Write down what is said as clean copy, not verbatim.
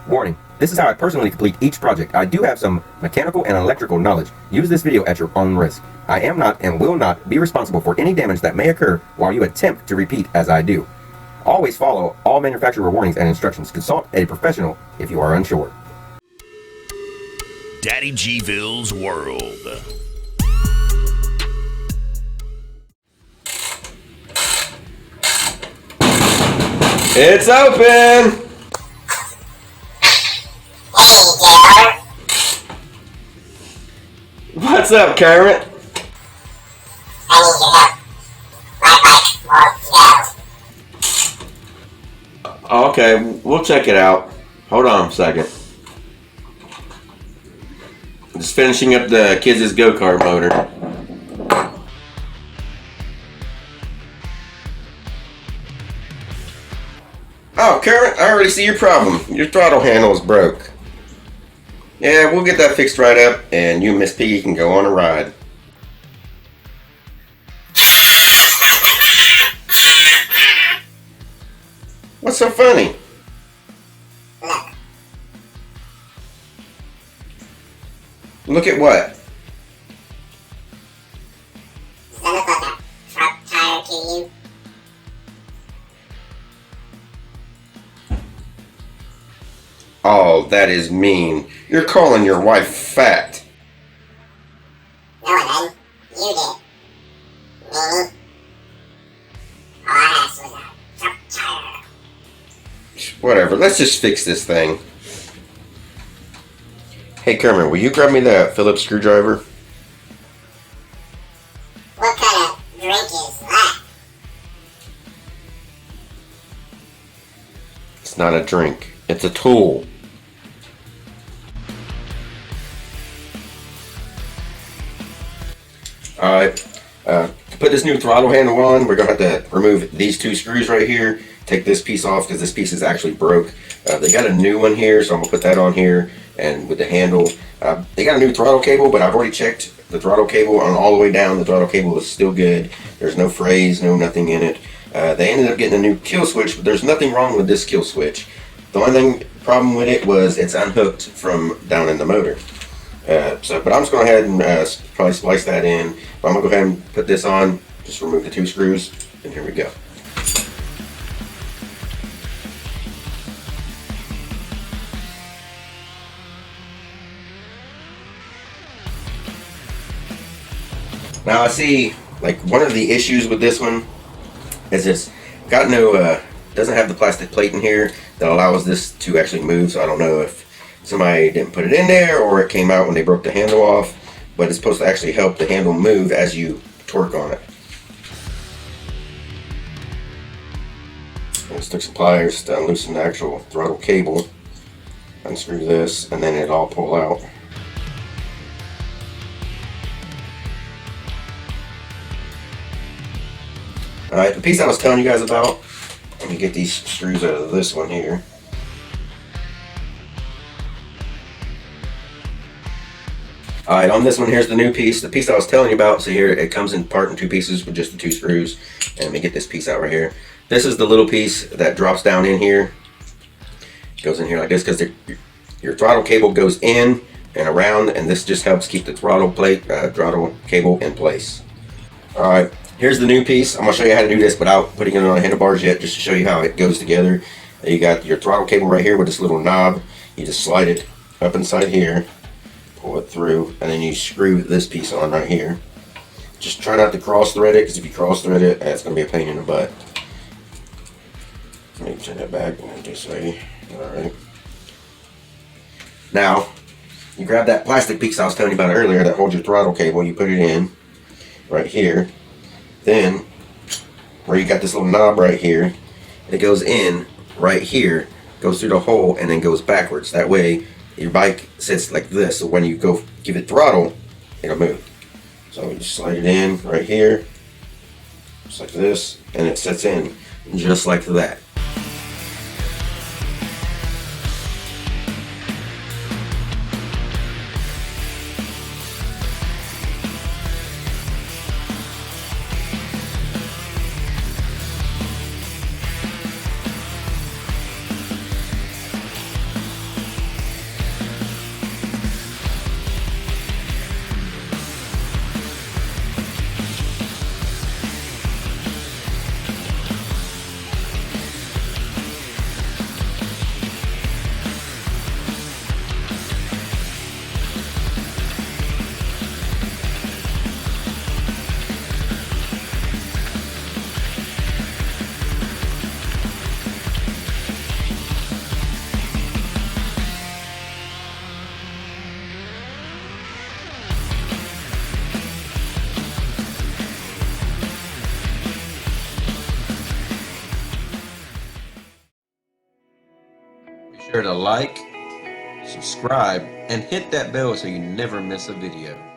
Warning, this is how I personally complete each project. I do have some mechanical and electrical knowledge. Use this video at your own risk. I am not and will not be responsible for any damage that may occur while you attempt to repeat as I do. Always follow all manufacturer warnings and instructions. Consult a professional if you are unsure. DADDYGVILLE'S World. It's open! What's up, Kermit? Okay, we'll check it out. Hold on a second. Just finishing up the kids' go-kart motor. Oh, Kermit, I already see your problem. Your throttle handle is broke. Yeah, we'll get that fixed right up, and you and Miss Piggy can go on a ride. What's so funny? Look at what? Does that look like a front tire to you? Oh, that is mean. You're calling your wife fat. No, I didn't. You did. Me? All I asked was a front tire. Whatever, let's just fix this thing. Hey Kermit, will you grab me that Phillips screwdriver? What kind of drink is that? It's not a drink, it's a tool. Alright, to put this new throttle handle on, we're going to have to remove these two screws right here. Take this piece off because this piece is actually broke. They got a new one here, so I'm going to put that on here. And with the handle, they got a new throttle cable, but I've already checked the throttle cable on all the way down. The throttle cable is still good. There's no frays, no nothing in it. They ended up getting a new kill switch, but there's nothing wrong with this kill switch. The only problem with it was it's unhooked from down in the motor. But I'm just going to go ahead and probably splice that in. But I'm going to go ahead and put this on, just remove the two screws, and here we go. Now I see, like, one of the issues with this one is it's got no, doesn't have the plastic plate in here that allows this to actually move. So I don't know if somebody didn't put it in there or it came out when they broke the handle off, but it's supposed to actually help the handle move as you torque on it. I'm gonna stick some pliers to loosen the actual throttle cable, unscrew this, and then it'll all pull out. Alright, the piece I was telling you guys about, let me get these screws out of this one here. Alright, on this one, here's the new piece. The piece I was telling you about, so here it comes in two pieces with just the two screws. And let me get this piece out right here. This is the little piece that drops down in here. It goes in here like this because your throttle cable goes in and around, and this just helps keep the throttle cable in place. Alright. Here's the new piece. I'm going to show you how to do this without putting it on the handlebars yet, just to show you how it goes together. You got your throttle cable right here with this little knob. You just slide it up inside here, pull it through, and then you screw this piece on right here. Just try not to cross thread it, because if you cross thread it, it's going to be a pain in the butt. Let me turn that back and just say, alright. Now, you grab that plastic piece I was telling you about earlier that holds your throttle cable, you put it in right here. Then, where you got this little knob right here, it goes in right here, goes through the hole, and then goes backwards. That way, your bike sits like this, so when you go give it throttle, it'll move. So you just slide it in right here, just like this, and it sets in just like that. sure to like, subscribe, and hit that bell so you never miss a video.